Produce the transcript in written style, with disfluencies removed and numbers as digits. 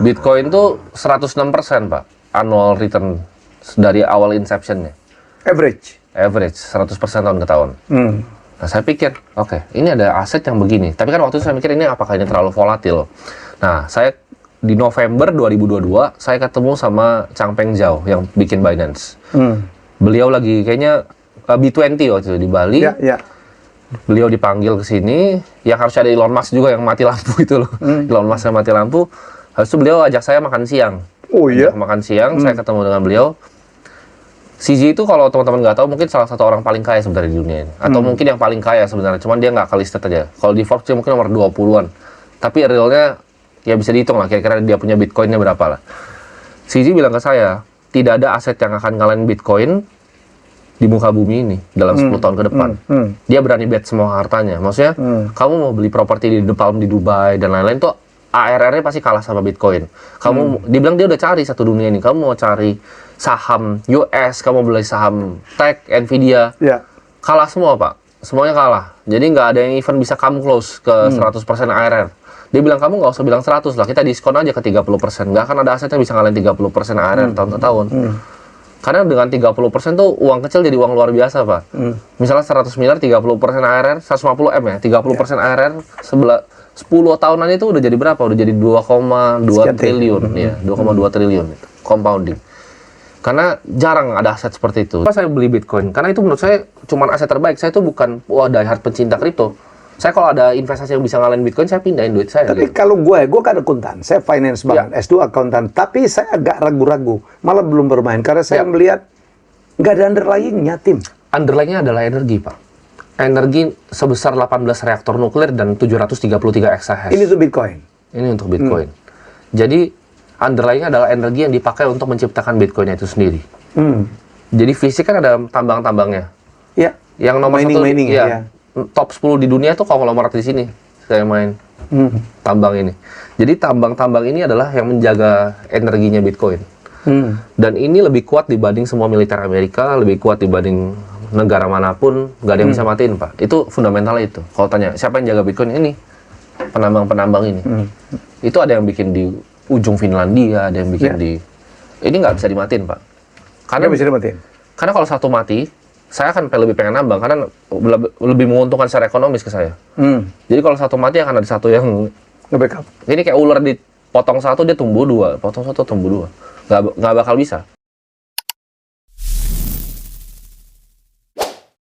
Bitcoin tuh 106% Pak, annual return dari awal inception-nya. Average 100% tahun ke tahun. Nah, saya pikir, oke, ini ada aset yang begini. Tapi kan waktu itu saya mikir ini apakah ini terlalu volatil. Nah, saya di November 2022, saya ketemu sama Changpeng Zhao yang bikin Binance. Beliau lagi kayaknya B20 waktu itu di Bali. ya. Beliau dipanggil ke sini, yang harus ada Elon Musk juga yang mati lampu itu loh. Elon Musk yang mati lampu. Habis itu beliau ajak saya makan siang. Oh iya? Ajak makan siang, saya ketemu dengan beliau. CZ itu kalau teman-teman nggak tahu mungkin salah satu orang paling kaya sebenarnya di dunia ini. Atau mungkin yang paling kaya sebenarnya, cuman dia nggak listed aja. Kalau di Forbes dia mungkin nomor 20-an. Tapi realnya ya bisa dihitung lah, kira-kira dia punya Bitcoinnya berapa lah. CZ bilang ke saya, tidak ada aset yang akan ngalahin Bitcoin di muka bumi ini dalam 10 tahun ke depan. Dia berani bet semua hartanya. Maksudnya, kamu mau beli properti di Palm di Dubai dan lain-lain tuh ARR-nya pasti kalah sama Bitcoin. Dibilang dia udah cari satu dunia ini. Kamu mau cari saham US, kamu beli saham tech, Nvidia, kalah semua Pak. Semuanya kalah. Jadi nggak ada yang even bisa come close ke 100% ARR. Dia bilang, kamu nggak usah bilang 100 lah, kita diskon aja ke 30%. Nggak akan ada aset yang bisa ngalahin 30% ARR tahun ke tahun. Karena dengan 30% tuh uang kecil jadi uang luar biasa, Pak. Misalnya 100 miliar, 30% ARR, 150 M ya, 30% ARR, 10 tahunan itu udah jadi berapa? Udah jadi 2,2 triliun. Ya, 2,2 triliun. Compounding. Karena jarang ada aset seperti itu. Kenapa saya beli Bitcoin? Karena itu menurut saya cuma aset terbaik. Saya itu bukan diehard pencinta kripto. Saya kalau ada investasi yang bisa ngalahin Bitcoin, saya pindahin duit saya. Tapi gitu. kalau gue kan akuntan, saya finance banget, S2 akuntan. Tapi saya agak ragu-ragu, malah belum bermain. Karena saya melihat nggak ada underlying-nya, Tim. Underlying-nya adalah energi, Pak. Energi sebesar 18 reaktor nuklir dan 733 exahash. Ini tuh Bitcoin. Ini untuk Bitcoin. Jadi, underlying-nya adalah energi yang dipakai untuk menciptakan Bitcoin itu sendiri. Jadi fisik kan ada tambang-tambangnya. Ya. Yang nomor mining, ya. Top 10 di dunia tuh konglomerat di sini. Saya main tambang ini. Jadi tambang-tambang ini adalah yang menjaga energinya Bitcoin. Dan ini lebih kuat dibanding semua militer Amerika, lebih kuat dibanding negara manapun. Nggak ada yang bisa matiin, Pak. Itu fundamentalnya itu. Kalau tanya, siapa yang jaga Bitcoin? Ini. Penambang-penambang ini. Itu ada yang bikin di ujung Finlandia, ada yang bikin di... Ini nggak bisa dimatiin, Pak. Karena bisa dimatiin. Karena kalau satu mati, saya akan lebih pengen nambang karena lebih menguntungkan secara ekonomis ke saya. Jadi kalau satu mati akan ada satu yang nge-backup. Ini kayak ular dipotong satu dia tumbuh dua, potong satu tumbuh dua. Nggak bakal bisa.